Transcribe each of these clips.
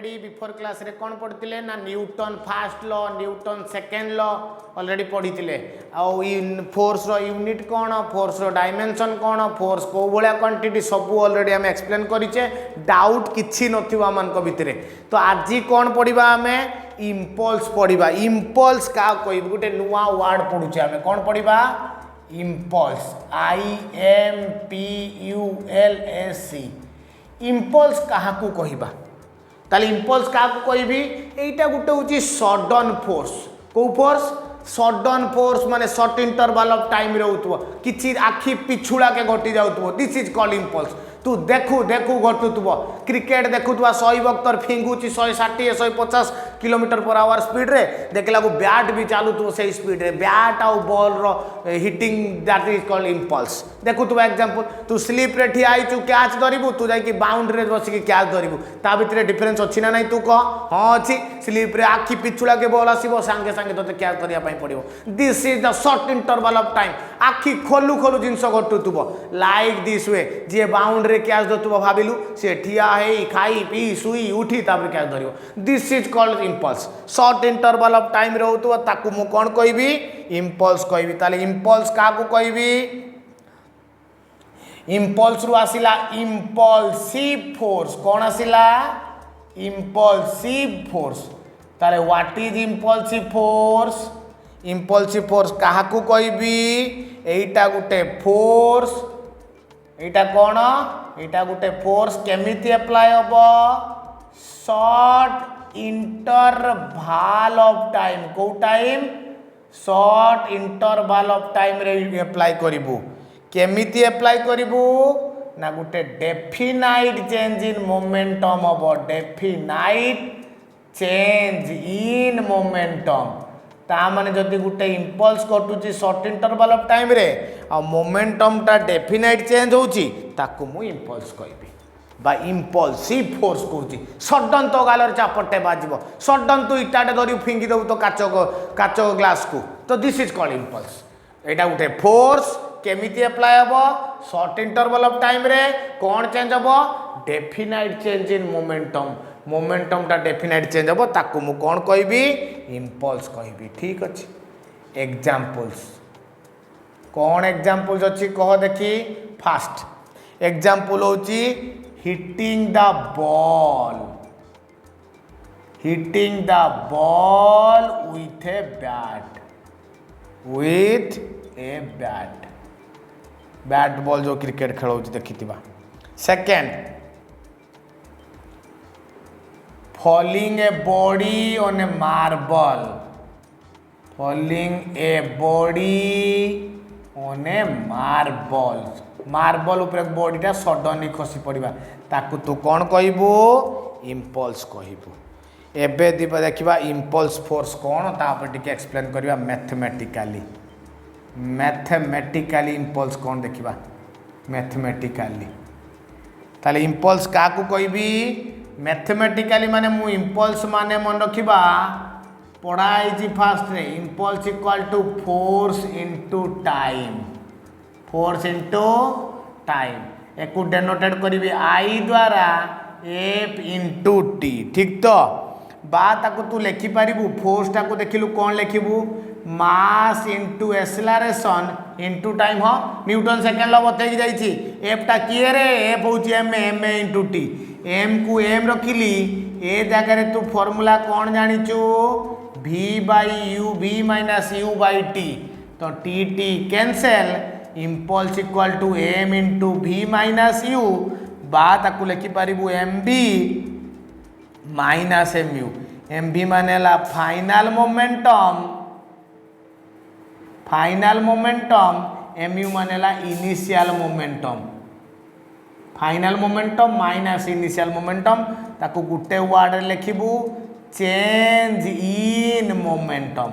Already before class रे कौन पढ़ते ना Newton fast law Newton second law already पढ़ी इन फोर्स रो यूनिट कौन फोर्स रो डायमेंशन कौन फोर्स को भाया क्वांटिटी सब ऑलरेडी आम एक्सप्लेन करिचे डाउट किछि नथिबा मान को भितरे तो आज कौन पढ़िबा आमे इम्पल्स पढ़िबा इम्पल्स का कोई गोटे नुआ वर्ड पढुचे आमे कौन पढ़िबा इम्पल्स IMPULS इम्पल्स क्या कहबा ताले इम्पल्स क्या कहबी एटा गोटे हूँ सडन फोर्स कौ फोर्स सडन फोर्स माने शॉर्ट इंटरवल ऑफ टाइम रहउतबो किछि आखि पिछुड़ा के घटी जाउतबो दिस इज कॉल्ड इम्पल्स तू देखू देखू घटुथबो क्रिकेट देखुथबा सही वक्तर फिंगुची 160 150 किलोमीटर पर आवर स्पीड रे देखला को बैट भी चालुथबो से स्पीड रे बैट आउ बॉल रो hitting that is called impulse देखुथबा एग्जांपल तू स्लिप रे ठिया आइचू कैच धरिबू तू जाई कि बाउंड्री रे बसी कि कैच धरिबू ता भितरे डिफरेंस अछि ना नहीं तू कह हां अछि स्लिप रे आखि पिछुड़ा के बॉल आसीबो संगे संगे तते कैच करिया पई पड़िबो this is the short interval of time आखि खोलू खोलू जिंस घटुथबो लाइक दिस वे जे बाउंड्री कैच धरतुब भाविलु से ठिया है खाई पी सुई उठी तापर कैच धरिबो this is called impulse short interval of time रहउतबो ताकू मु कोन कहबी इम्पल्स कहबी ताले इम्पल्स काकू कहबी इम्पल्स रु आसिला इम्पल्सिव फोर्स कौन आसिला इम्पल्सिव फोर्स ताले व्हाट इज इम्पल्सिव फोर्स काहाकू कहबी एटा गुटे फोर्स एटा कौन एटा गुटे फोर्स केमिति अप्लाई होबो शॉर्ट इंटरवल ऑफ टाइम को time short interval of time रे अप्लाई करिवु केमिति अप्लाई करिवु ना गुटे डेफिनाइट चेंज इन मोमेंटम होबो डेफिनाइट चेंज इन मोमेंटम ता माने जदि गुटे इम्पल्स घटुची शॉर्ट इंटरवल ऑफ टाइम रे आ मोमेंटम ता डेफिनाइट चेंज होची ताकू मु इम्पल्स कहबी बा इम्पल्सिव फोर्स कहूची सडन तो गालर चापटे बाजिबो सडन तू इटाटे धरि फिंगी दउ तो काच ग्लास को तो this is called impulse Etah Gute force केमिति अप्लाई हबो शॉर्ट इंटरवल ऑफ टाइम रे कोन चेंज हबो definite change in momentum momentum टा डेफिनाइट चेंज हबो ताकू मु कोन कहबी इम्पल्स कहबी ठीक अछि एग्जांपल्स कौन एग्जांपल्स अछि कह देखी फास्ट एग्जांपल होची hitting the ball with a bat bat ball जो क्रिकेट खेल होची देखिथिबा second falling a body on a marble marble ऊपर बॉडीटा सडनली खसी पड़िबा ताकू तू कौन कहबू इम्पल्स कहबू एबे देखिबा इम्पल्स फोर्स कौन तापर टिके एक्सप्लेन करिबा मैथमेटिकली इम्पल्स कौन देखिबा मैथमेटिकली ताले इम्पल्स काकू कहबी मैथमेटिकली माने मु इम्पल्स माने मन रखिबा पढ़ाई जी फास्ट रे impulse equal to force into time एकु डेनोटेट करिबी आई द्वारा एफ इनटू टी ठीक तो बा ताको तू लिखि पारिबू फोर्स टाको देखिलु कोन लिखिबू mass into acceleration into time हो न्यूटन सेकेंड लॉ बतै जाईची एफ टा किए रे एफ होची एम इनटू टी एम को एम रखिली ए जगह तू फॉर्मूला कौन जानिचु v by U v minus U by T तो T T cancel impulse equal to M into v minus U बा ताकू लिखि पारिबू M V minus M U माने ला फाइनल मोमेंटम एम यू माने ला initial momentum final momentum minus initial momentum ताकू गुटे वर्ड रे लिखिबू change in momentum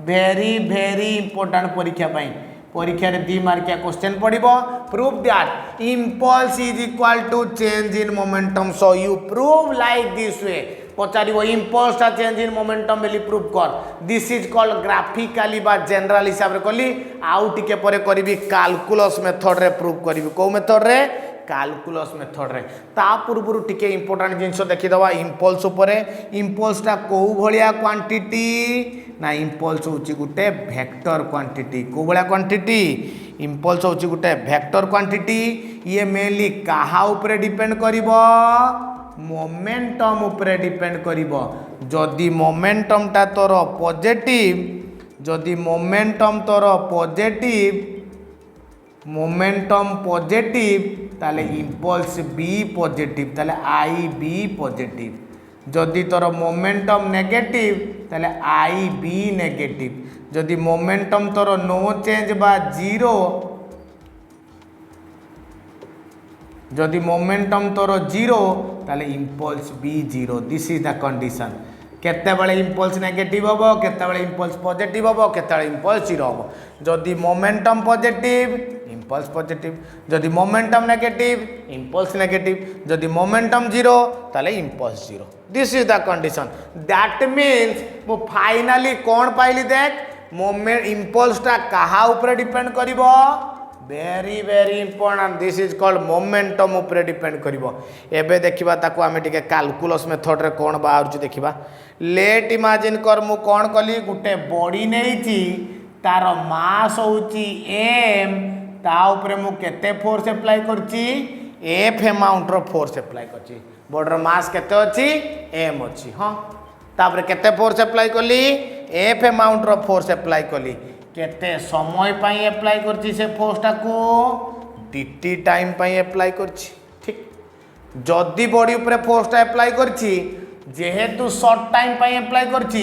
very very important परीक्षा रे 2 मार्किया क्वेश्चन पड़िबो prove that impulse is equal to change in momentum so you prove like this way पचारिबो इम्पल्स टा चेंज इन मोमेंटम बेली प्रूव कर दिस इज कॉल्ड ग्राफिकली बा general हिसाब रे कली आउ टिके परे करबी कैलकुलस मेथड रे प्रूव करबी को मेथड रे कैलकुलस मेथड रे ता पूर्व टिके इंपोर्टेंट जिनस देखीदवा इम्पल्स उपरे इम्पल्सटा कौ भलिया क्वांटिटी ना इम्पल्स होची गुटे वेक्टर क्वांटिटी को भलिया क्वांटिटी इम्पल्स होची गुटे वेक्टर क्वांटिटी ये मेनली काहा उपरे डिपेंड करिवो मोमेंटम उपरे डिपेंड करिवो जदि मोमेंटमटा तोर पॉजिटिव जदि मोमेंटम तोर पॉजिटिव मोमेंटम पॉजिटिव ताले इम्पल्स बी पॉजिटिव ताले आई बी पॉजिटिव जदि तोर मोमेंटम नेगेटिव ताले आई बी नेगेटिव जदि मोमेंटम तोर नो चेंज बा जीरो जदि मोमेंटम तोर जीरो ताले impulse be zero this is the condition केतेबेले इम्पल्स नेगेटिव होबो केतेबेले इम्पल्स पॉजिटिव होबो केतेबेले इम्पल्स जीरो होबो जदि मोमेंटम पॉजिटिव इम्पल्स पॉजिटिव जदि मोमेंटम नेगेटिव इम्पल्स नेगेटिव जदि मोमेंटम जीरो ताले impulse zero this is the condition that means मु फाइनली कोन पाइली देख मोमेंट इम्पल्सटा कहा ऊपर डिपेंड करिवो very very important this is called momentum ऊपर डिपेंड करिवो एबे देखिबा ताको आमे टिके कैलकुलस मेथड रे कोन बाहरछु देखिबा लेट इमेजिन कर मु कोन कली गुटे बॉडी नेइची तार मास होची m ता ऊपर मु केते फोर्स अप्लाई करची f अमाउंट रो फोर्स अप्लाई करची बॉडी रो मास केते अछि m अछि हां तापर केते फोर्स अप्लाई कली f अमाउंट रो फोर्स अप्लाई कली केते समय पाई अप्लाई करची से फोर्सटा को dt टाइम पाई अप्लाई करची ठीक जदी बॉडी ऊपर फोर्सटा अप्लाई करची जेहेतु शॉर्ट टाइम पाई अप्लाई करची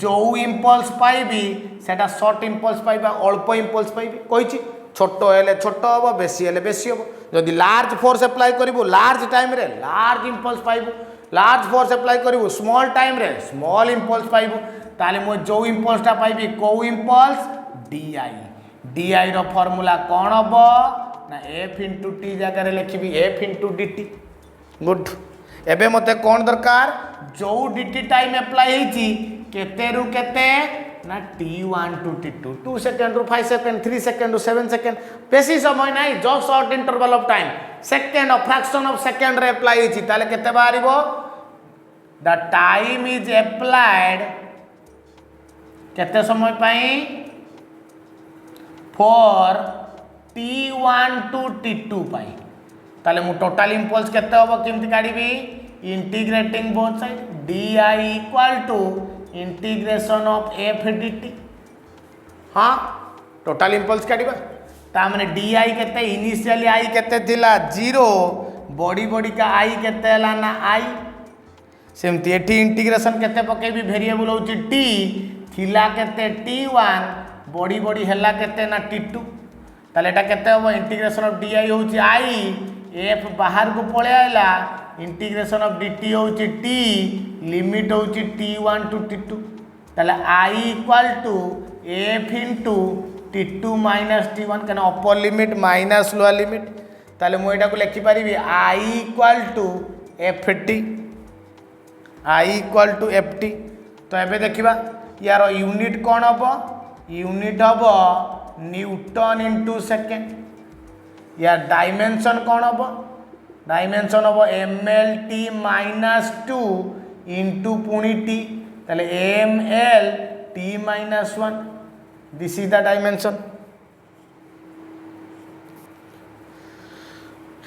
जो इंपल्स पाइबी सेटा शॉर्ट इंपल्स पाइबा अल्प इंपल्स पाइबी कहिची छोट हेले छोट हबो बेसी हेले बेसी हबो जदी लार्ज फोर्स अप्लाई करिवो लार्ज टाइम रे लार्ज इंपल्स पाइबो लार्ज फोर्स अप्लाई करिवो स्मॉल टाइम रे स्मॉल इंपल्स पाइबो ताले मो जो इंपल्सटा पाइबी को इंपल्स di रो फार्मूला कौन हम ना f इंटू टी जगह लिखी f इंटू dt गुड एबे मते कौन दरकार जो dt टाइम अप्लाई होईची केते रु केते ना t1 टू t2 2 सेकंड रु 5 सेकंड 3 सेकंड रु 7 सेकंड बेसी समय नाही just short interval of time second of fraction of second रे अप्लाई होईची ताले केते बारिबो द टाइम इज अप्लाइड केते समय पाई फॉर t1 टू t2 पाई ताले मु टोटल इंपल्स केते होबो केमति काढिबी integrating both side di equal to integration of f dt हां टोटल इंपल्स काढिबा ता माने di केते इनिशियली i केते थिला 0 बॉडी बॉडी का i केते हला ना i सेमति एठी इंटीग्रेशन केते पकेबी वेरिएबल होची t थिला केते t1 बॉडी बॉडी हला केते ना t2 ताले एटा केते हो इंटीग्रेशन ऑफ di होची i f बाहर को पळे आइला इंटीग्रेशन ऑफ dt होची t लिमिट होची t1 टू t2 ताले i equal to f into t2 minus t1 कना upper limit minus lower limit ताले मो एटा को लिखि परिबी i equal to ft i equal to ft तो एबे देखिबा यार यूनिट कोन हबो यूनिट हबो न्यूटन इनटू सेकेंड या डायमेंशन कौन हम डायमेंशन हम mlt माइनस 2 इंटू पुणी टी ताले mlt minus 1 this is the dimension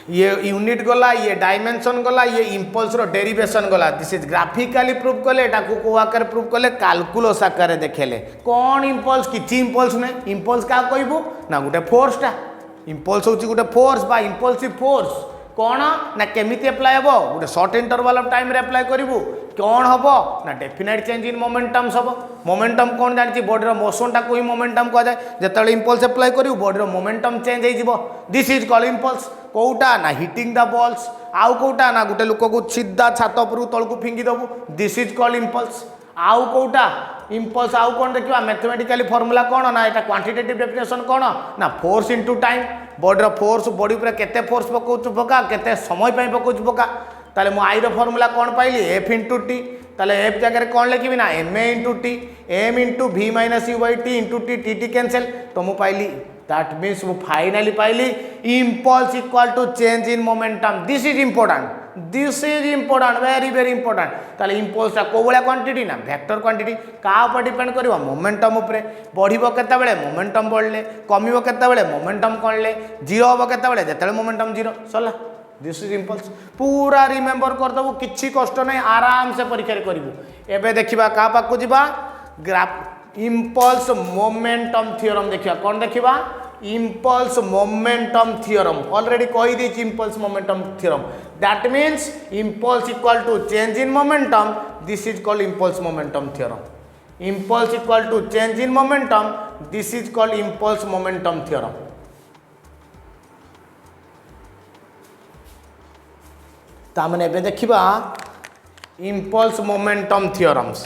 ये यूनिट गला ये डायमेंशन गला ये इंपल्स रो डेरिवेशन गला दिस इज ग्राफिकली प्रूव कले एटा को आकार प्रूव कले कैलकुलस आकार देखेले कौन इंपल्स किछि इंपल्स ने इंपल्स का कहबो ना गुटे फोर्स टा इंपल्स होची गुटे फोर्स बा इंपल्सिव फोर्स कौन ना केमिति अप्लाई हबो गुटे शॉर्ट इंटरवल ऑफ टाइम रे अप्लाई करिवो कौन हबो ना डेफिनेट चेंज इन मोमेंटम सब मोमेंटम कौन जानि बॉडी रो मोशन टा कोई मोमेंटम कह जाए जेतले इंपल्स अप्लाई करिवो बॉडी रो मोमेंटम चेंज हे जिवो दिस इज कॉल्ड इंपल्स कोटा ना हिटिंग द बॉल्स आउ कोटा ना गुटे लोक को सीधा छात उपरु तळ को फिंगी दबु दिस इज कॉल्ड इंपल्स आउ कोटा इंपल्स आउ कोन देखिबा मैथमेटिकली फार्मूला कोन ना एटा क्वांटिटेटिव डेफिनेशन कोन ना फोर्स इनटू टाइम बॉडी रो फोर्स बॉडी ऊपर केते फोर्स पकोछु पका केते समय पई पकोछु पका ताले मु आई रो फार्मूला कोन पाइली f इनटू t ताले f जगह रे कोन लिखिबी ना ma into t m into v minus u by t into t t cancel तो मु पाइली दैट मीन्स वो फाइनली पाइली impulse equal to change in momentum this is important very very important ताले इम्पल्सटा को भाया क्वांटिटी ना वेक्टर क्वांटिटी का ऊपर डिपेंड करिवो मोमेंटम उपरे बढ़िबो केते बेले मोमेंटम बढ़ले कमिबो केते बेले मोमेंटम कमले जीरो होबो केते बेले जेतेले मोमेंटम जीरो सरला दिस इज इम्पल्स पूरा रिमेंबर कर दबो किछि कष्ट नै आराम से परीक्षा रे करिवो एबे देखिबा का पाकु जिबा ग्राफ इम्पल्स मोमेंटम थ्योरम देखिबा कोन देखिबा impulse momentum theorem already कही दी impulse momentum theorem that means impulse equal to change in momentum this is called impulse momentum theorem impulse equal to change in momentum this is called impulse momentum theorem तामने एबे देखिबा impulse momentum theorems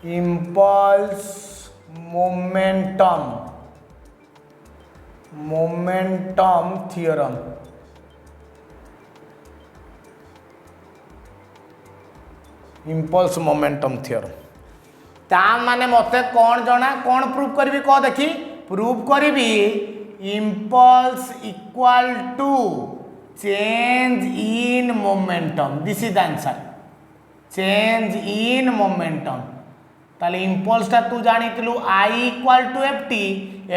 impulse momentum theorem impulse momentum theorem ता माने मते कौन जना कौन prove करबी को देखी प्रूव करबी impulse equal to change in momentum this is the answer change in momentum ताले इम्पल्स ता तू जानितलु I इक्वल टू ft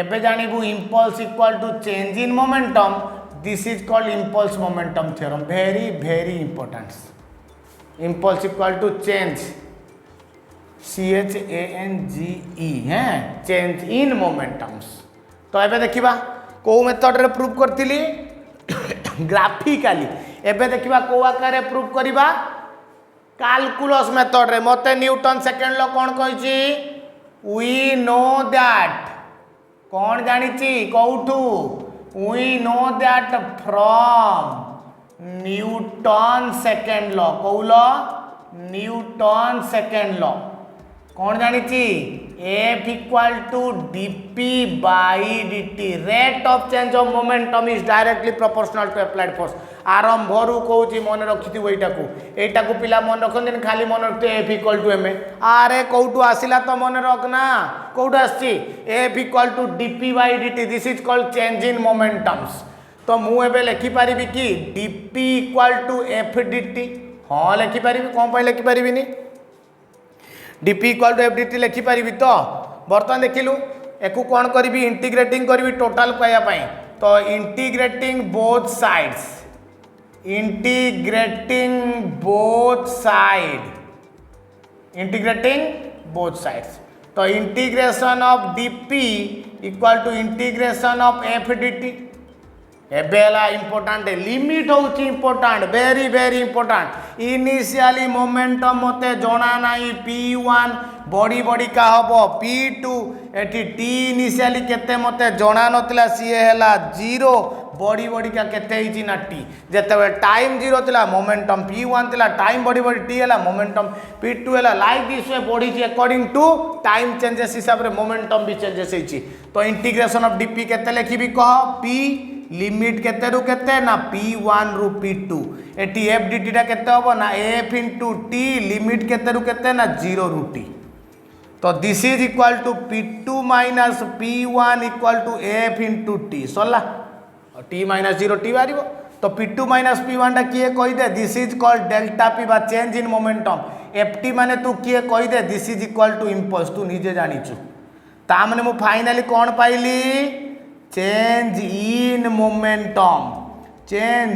एबे जानिबु impulse equal to change in momentum this is called impulse momentum theorem very very important impulse equal to change CHANGE है change in momentums तो एबे देखिबा को मेथड रे प्रूव करथिली ग्राफिकली एबे देखिबा को आकार रे प्रूव करिबा कैलकुलस मेथड रे मते न्यूटन सेकंड लॉ कोन कहिची वी नो दैट कोन जानिची कोठू we know that from Newton second law को लॉ न्यूटन सेकंड लॉ कोन जानिची F equal to dp by dt rate of change of momentum is directly proportional to applied force आरंभरू कहूँ मन रखी एटा को पिला मन रखते खाली मन रखते F equal to ma आरे कौटू आसिला तो मन रखना कौटू आसी F equal to dp by dt this is called change in momentums तो मुझे लिखिपारि कि dp equal to f dt हाँ लिखिपारि कौन पर लिखिपारि dp equal to f dt लिखिपारि तो बर्तमान देखिलु एक कौन करी इंटीग्रेटिंग करी टोटाल पाइबापी तो integrating both sides integrating both sides तो integration of dp equal to integration of f dt एबेला इंपोर्टेंट लिमिट होची important very very important initially momentum मते जणा नाही p1 बॉडी बॉडी का हबो p2 एटी t इनिशियली केते मते जणा नतला सी हैला 0 बॉडी बॉडी का केते हिची ना t जेते टाइम 0 तिला मोमेंटम p1 तिला टाइम बॉडी बॉडी t हैला मोमेंटम p2 हैला लाइक दिस वे बॉडी जी अकॉर्डिंग टू टाइम चेंजेस हिसाब रे मोमेंटम भी चेंजेस हिची तो इंटीग्रेशन ऑफ dp केते लिखिबी कह p लिमिट केते रु केते ना p1 रु p2 एटी f dt टा केते होबो ना f into t लिमिट केते रु केते ना 0 रु t तो this is equal to p2 minus p1 equal to f into t सरला t माइनस 0 t बारिबो तो p2 माइनस p1 टा किए कहि दे this is called delta p बा चेंज इन मोमेंटम ft माने तू किए कहि दे this is equal to impulse तू निजे जानिचु ता माने मु फाइनली कोन पाइली change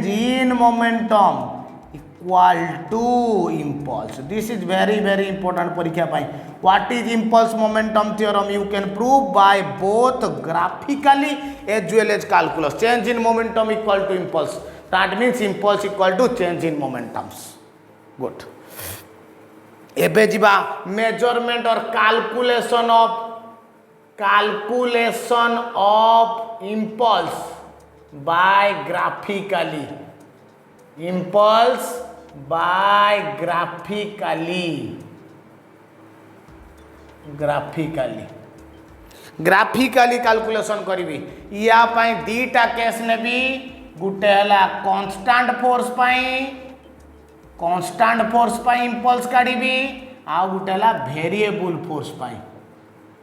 in momentum equal to impulse this is very very important परीक्षा पाई what is impulse momentum theorem you can prove by both graphically as well as calculus change in momentum equal to impulse that means impulse equal to change in momentums good एबे जिबा measurement or calculation of impulse by graphically calculation करी या पाई दीटा case नेबी गुटे हला constant force पाई impulse काढिबी आउ गोटे है variable force पाई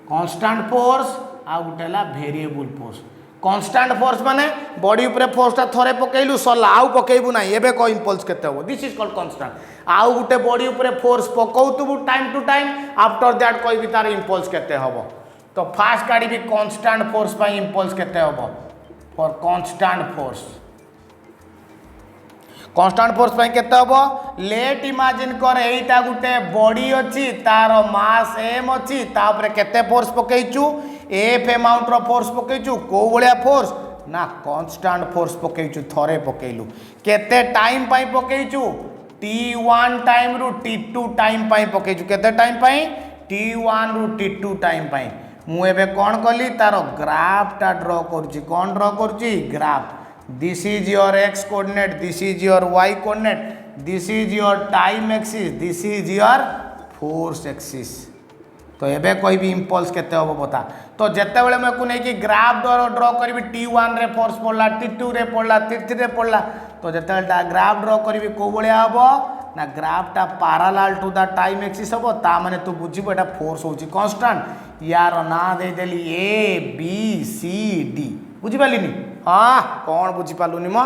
constant force आउ गोटे है भेरिएबल फोर्स कांस्टेंट फोर्स माने बॉडी ऊपर फोर्सटा थरे पकेलु सरला आउ पकेबू ना एबे को इंपल्स केते हो दिस इज कॉल्ड कांस्टेंट आउ गोटे बॉडी ऊपर फोर्स पकाउतबू time to time after that कहबी तार इंपल्स केते हबो तो फास्ट काढी भी कांस्टेंट फोर्स पाई इंपल्स केते हबो for constant force constant force पाई केते हबो लेट इमेजिन कर एटा गुटे बॉडी अछि तार मास m अछि ता ऊपर केते फोर्स पकेइचू एफ अमाउंट रो फोर्स पकेइचू को बलिया फोर्स ना कांस्टेंट फोर्स पकेइचू थरे पकेइलु केते टाइम पाई पकेइचू t1 टाइम रु t2 टाइम पाई पकेइचू केते टाइम पाई t1 रु t2 टाइम पाई मु एबे कोन कली तार ग्राफ टा ड्रा करची कोन ड्रा करची graph this is your x coordinate this is your y coordinate this is your time axis this is your force axis तो एबे कोई भी इंपल्स केते होबो बता तो जेते बेले मैं को नै कि ग्राफ ड्रा करबी t1 रे फोर्स पड़ला t2 रे पड़ला t3 रे पड़ला तो जेते बेले ग्राफ ड्रा करबी को बलिया हबो ना ग्राफ टा parallel to the time axis हबो ता माने तू बुझिबो एटा फोर्स होची कांस्टेंट यार ना दे देली a b c d बुझि पालिनी हां कोन बुझि पालुनी म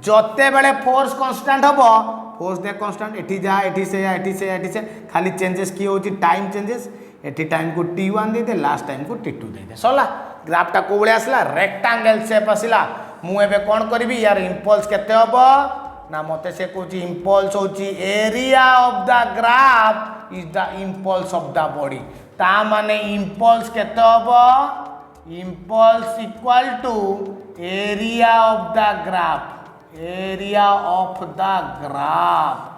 जते बेले फोर्स कांस्टेंट हबो फोर्स दे कांस्टेंट एठी जा एठी से खाली चेंजेस की होची टाइम चेंजेस एठी टाइम को t1 दे दे लास्ट टाइम को t2 दे दे सरला ग्राफ टा को बळे आसला रेक्टेंगल शेप आसला मु एबे कोन करबी यार इंपल्स केते हबो ना मते से कोची इंपल्स होची area of the graph is the impulse of the body ता माने इंपल्स केते हबो impulse equal to area of the graph area of the graph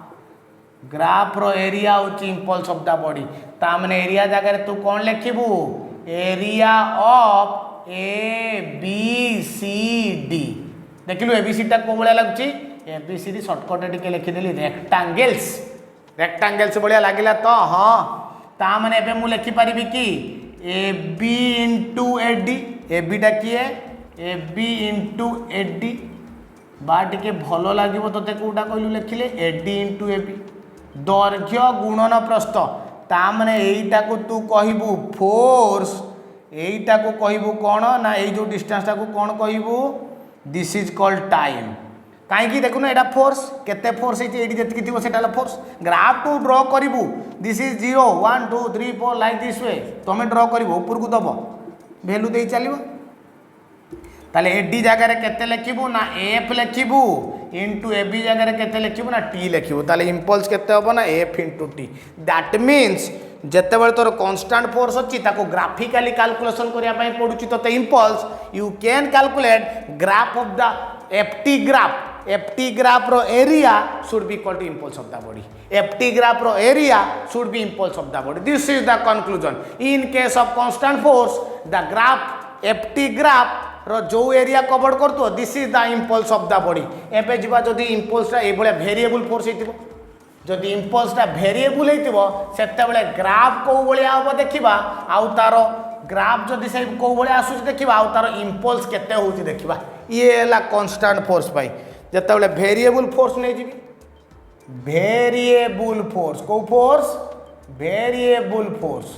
graph रो एरिया होची इंपल्स ऑफ द बॉडी ता माने एरिया जगह रे तू कोन लिखिबू area of A B C D देखिलु ए बी सी टा को बळिया लागची A B C D shortcut टिके लिखि देली रेक्टेंगल्स बळिया लागिला तो हां ता माने एबे मु लिखि परिबी कि A B into A D A B टा की है A B into A D बा टिके भलो लागिबो तते कोटा कहलु लिखिले A D into A B दैर्घ्य गुणन प्रस्थ ता माने एईटा को तू कहिबू फोर्स एईटा को कहिबू कोन ना एई जो डिस्टेंस टा को कोन कहिबू दिस इज कॉल्ड टाइम काई की देखुन एटा फोर्स केते फोर्स एटी एटी जति किथिबो सेटा फोर्स ग्राफ टू ड्रा करिवु this is 0 1 2 3 4 like this way तमे ड्रा करिवो ऊपर को दबो वैल्यू देई चलिवो ताले एडी जगह रे केते लिखिबू ना एफ लिखिबू इनटू ए बी जगह रे केते लिखिबू ना टी लिखिबू ताले इंपल्स केते होबो ना F into T that means जेते बेले तोर कांस्टेंट फोर्स अछि ताको ग्राफिकली कैलकुलेशन करिया पई पडुची तो impulse you can calculate graph of the ft graph रो area should be equal to impulse of the body ft graph रो area should be impulse of the body this is the conclusion in case of constant force the graph ft graph रो जो area cover करतो this is the impulse of the body एबे जिबा जदी impulse रा ए बळे variable force हेतिबो जदी impulse रा variable हेतिबो सेते बळे graph को बळे आबो देखिबा आउ तारो ग्राफ जदी से को बळे आसु देखिबा आउ तारो impulse केते होउची देखिबा ये हला कांस्टेंट फोर्स पाई जते बळे वेरिएबल फोर्स नै जिबी वेरिएबल फोर्स को फोर्स वेरिएबल फोर्स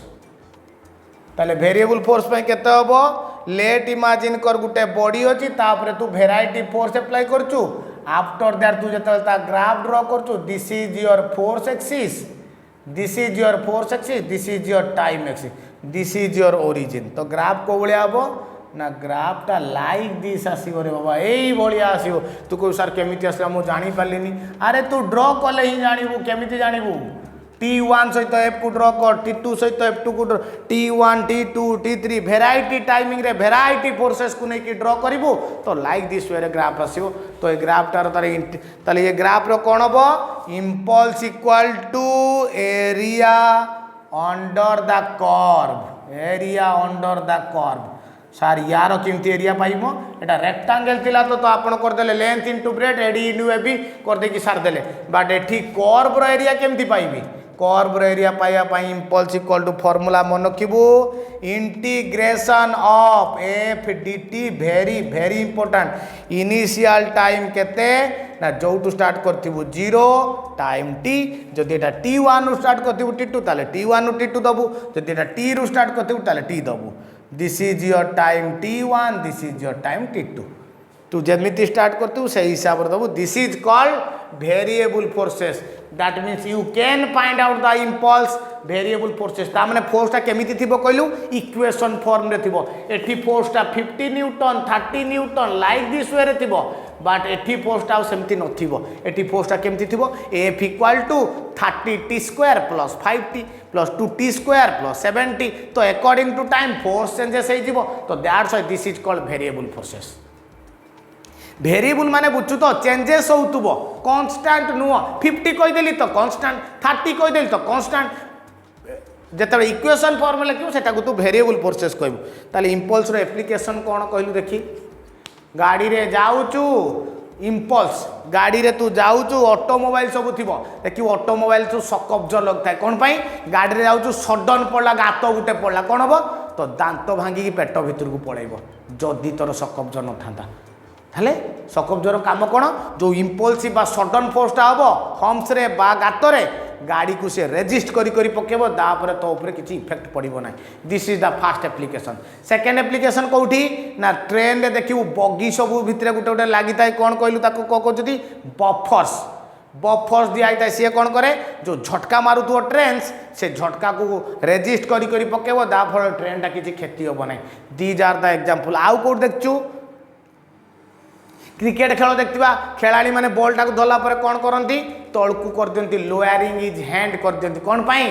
ताले वेरिएबल फोर्स पे केते होबो लेट इमेजिन कर गुटे बॉडी अछि तापरे तू वेराइटी फोर्स अप्लाई करचू आफ्टर दैट तू जते ता ग्राफ ड्रा करचू this is your force axis this is your force axis this is your time axis this is your origin तो ग्राफ को बळे आबो ना ग्राफ टा लाइक दिस आसीबो रे बाबा एई बळिया आसीबो तू को सर केमिति आसला मु जानि पालिनी अरे तू ड्रा कले ही जानिबू केमिति जानिबू t1 सहित f को ड्रा कर t2 सहित f2 को t1 t2 t3 variety timing रे वेराइटी फोर्सेस को नै कि ड्रा करिवो तो लाइक दिस वे रे ग्राफ आसीबो तो ए ग्राफ टार ताले ये ग्राफ रो कोन हबो impulse equal to area under the curve area under the curve सार यार केमती एरिया पाइबो एटा रेक्टेंगल थिला तो आपण कर देले length into breadth AD into AB कर दे कि सार देले बट एठी कर्व रो एरिया केमती पाइबी कर्व एरिया पाइबा इम्पल्स इक्वल टू फॉर्मूला मन रखिबू integration of F dt very very important initial time केते ना जो टू स्टार्ट करथिबू 0 टाइम t जदि एटा t1 रु स्टार्ट करथिबू t2 ताले t1 रु t2 दबू जदि एटा t रु स्टार्ट करथिबू ताले t दबू this is your time t1 this is your time t2 तू जमिति स्टार्ट करतु से हिसाब रे दबू this is called variable forces that means you can find out the impulse variable forces ता माने फोर्सटा केमिति थिबो कहलु इक्वेशन फॉर्म रे थिबो एठी फोर्सटा 50 न्यूटन 30 न्यूटन लाइक दिस वे रे थिबो बट एठी फोर्सटा सेमति नथिबो एठी फोर्सटा केमिति थिबो F equal to 30t square plus 5t plus 2t square plus 7t तो according to time force changes हे जिवो तो that's why this is called variable forces variable माने बुझु तो चेंजेस होतुबो कांस्टेंट नुह 50 कहि देली तो कांस्टेंट 30 कहि देली तो कांस्टेंट जेते इक्वेशन फॉर्म लिखिबो सेटा को तू वेरिएबल फोर्सेस कहबो ताले इंपल्स रो एप्लीकेशन कोन कहलु देखी गाड़ी रे जाउचू इंपल्स गाड़ी रे तू जाउचू ऑटोमोबाइल सब थिबो देखि ऑटोमोबाइल तू सकब्जर लगता है कोन पई गाड़ी रे जाउचू सडन पड़ला गात गुटे पड़ला कोन हबो तो दांत भांगी की पेट भीतर को पळेइबो जदी तोर सकब्जर न थांता हेले सकब्जर काम कौन जो इम्पल्सिव बा सडन फोर्सटा हम हम्स रे बा गात रे गाड़ी को से रेजिस्ट करी करी पकेबो दापर तो ऊपर किछि इफेक्ट पड़िबो ना this is the first application second application कोठी ना ट्रेन रे देखिबो बगी सब भितरे गुटे गुटे लागि ताई कोन कहलु ताको को कहजती बफर्स बफर्स दिया आइता सी कौन करे जो झटका मारुथो ट्रेन से झटका को रेजिस्ट करी करी पकेबो दापर ट्रेन टा किछि क्षति होबो ना दीज आर द एग्जांपल आउ कोड देखचू क्रिकेट खेल देखा खेलाड़ी मैंने बॉल टाक धरला कौन करती तलकू कर दिखती लोअरिंग इज हैंड कर दिखती कौन पाई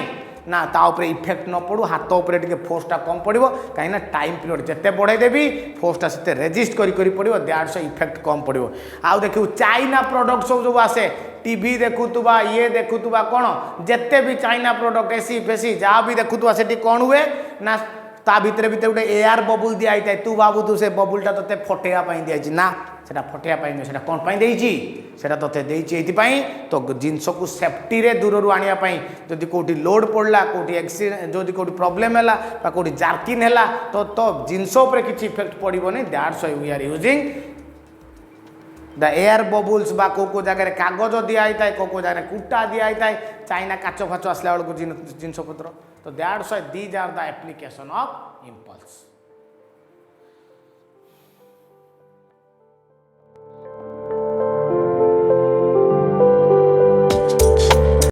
ना ताऊपर इफेक्ट न पड़ू हाथ उपर टे फोर्सटा कम पड़ो कहीं टाइम पीरियड जिते बढ़ाई देवी फोर्सटा से रेजिस्ट करी पड़ो दैट्स इफेक्ट कम पड़ो आउ देखू चाइना प्रोडक्ट सब जो आसे टीवी देखुवा ये देखुवा कौन जिते भी चाइना प्रोडक्ट एसी फेसी जहाँ भी देखुवा से कौन हुए ना ता भितर भितर गोटे एयर बबुल दिखाई था तू बाबू तू से बबुलटा तोते फटेवाई दिखाई ना सेटा फटेवाई नुहे से कौन पाई देइछि सेटा तोते देइछि एथिपाई तो जिनस को सेफ्टी रे दूर रू आनिया पाई जदि कोठी लोड पड़ला कोठी एक्सीडेंट जदि कोठी प्रॉब्लम हैला बा कोठी जार्किन हैला तो जिनस ऊपर किछि इफेक्ट पड़िबो नै that's why we are using the air bubbles बा को जगह कागज दिखाई था को जगह कुटा दिखाई था चाइना काच फाच आसला बेलू जिनस पत्र तो that's why these are the application of impulse.